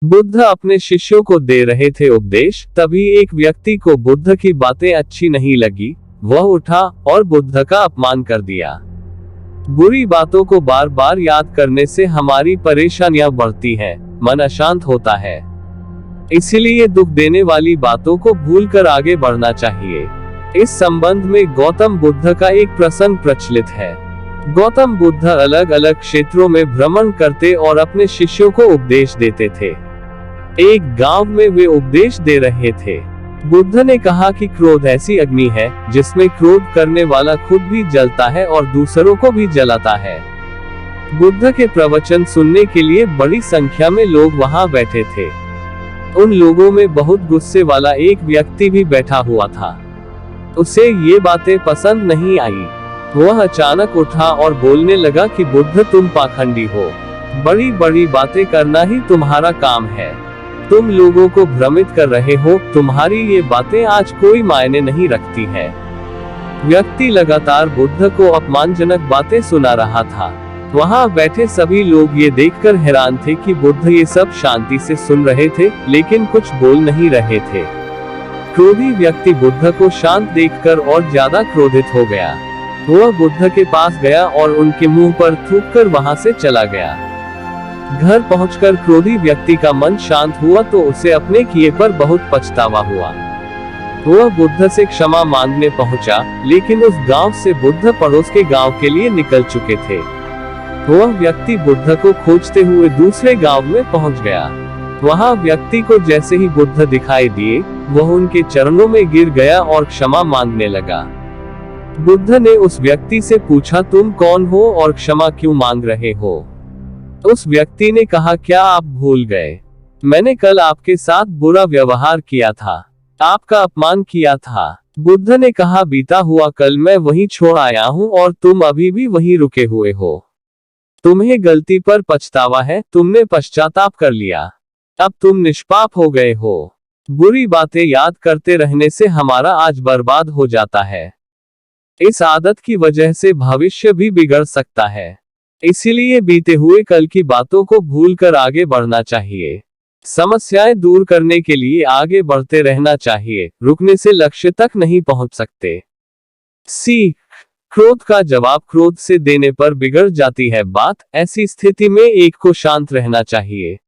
बुद्ध अपने शिष्यों को दे रहे थे उपदेश, तभी एक व्यक्ति को बुद्ध की बातें अच्छी नहीं लगी। वह उठा और बुद्ध का अपमान कर दिया। बुरी बातों को बार बार याद करने से हमारी परेशानियां बढ़ती हैं, मन अशांत होता है। इसीलिए दुख देने वाली बातों को भूलकर आगे बढ़ना चाहिए। इस संबंध में गौतम बुद्ध का एक प्रसंग प्रचलित है। गौतम बुद्ध अलग अलग क्षेत्रों में भ्रमण करते और अपने शिष्यों को उपदेश देते थे। एक गांव में वे उपदेश दे रहे थे। बुद्ध ने कहा कि क्रोध ऐसी अग्नि है जिसमें क्रोध करने वाला खुद भी जलता है और दूसरों को भी जलाता है। बुद्ध के प्रवचन सुनने के लिए बड़ी संख्या में लोग वहां बैठे थे। उन लोगों में बहुत गुस्से वाला एक व्यक्ति भी बैठा हुआ था। उसे ये बातें पसंद नहीं आई। वह अचानक उठा और बोलने लगा कि बुद्ध, तुम पाखंडी हो। बड़ी बड़ी बातें करना ही तुम्हारा काम है। तुम लोगों को भ्रमित कर रहे हो। तुम्हारी ये बातें आज कोई मायने नहीं रखती है। व्यक्ति लगातार बुद्ध को अपमानजनक बातें सुना रहा था। वहां बैठे सभी लोग ये देखकर हैरान थे कि बुद्ध ये सब शांति से सुन रहे थे, लेकिन कुछ बोल नहीं रहे थे। क्रोधी व्यक्ति बुद्ध को शांत देखकर और ज्यादा क्रोधित हो गया। वह बुद्ध के पास गया और उनके मुंह पर थूककर वहां से चला गया। घर पहुंचकर क्रोधी व्यक्ति का मन शांत हुआ तो उसे अपने किए पर बहुत पछतावा हुआ। वह बुद्ध से क्षमा मांगने पहुंचा, लेकिन उस गांव से बुद्ध पड़ोस के गांव के लिए निकल चुके थे। वह व्यक्ति बुद्ध को खोजते हुए दूसरे गांव में पहुंच गया। वहां व्यक्ति को जैसे ही बुद्ध दिखाई दिए, वह उनके चरणों में गिर गया और क्षमा मांगने लगा। बुद्ध ने उस व्यक्ति से पूछा, तुम कौन हो और क्षमा क्यों मांग रहे हो? उस व्यक्ति ने कहा, क्या आप भूल गए? मैंने कल आपके साथ बुरा व्यवहार किया था, आपका अपमान किया था। बुद्ध ने कहा, बीता हुआ कल मैं वहीं छोड़ आया हूं और तुम अभी भी वहीं रुके हुए हो। तुम्हें गलती पर पछतावा है, तुमने पश्चाताप कर लिया। अब तुम निष्पाप हो गए हो। बुरी बातें याद करते रहने से हमारा आज बर्बाद हो जाता है। इस आदत की वजह से भविष्य भी बिगड़ सकता है। इसीलिए बीते हुए कल की बातों को भूलकर आगे बढ़ना चाहिए। समस्याएं दूर करने के लिए आगे बढ़ते रहना चाहिए, रुकने से लक्ष्य तक नहीं पहुंच सकते। सीख: क्रोध का जवाब क्रोध से देने पर बिगड़ जाती है बात। ऐसी स्थिति में एक को शांत रहना चाहिए।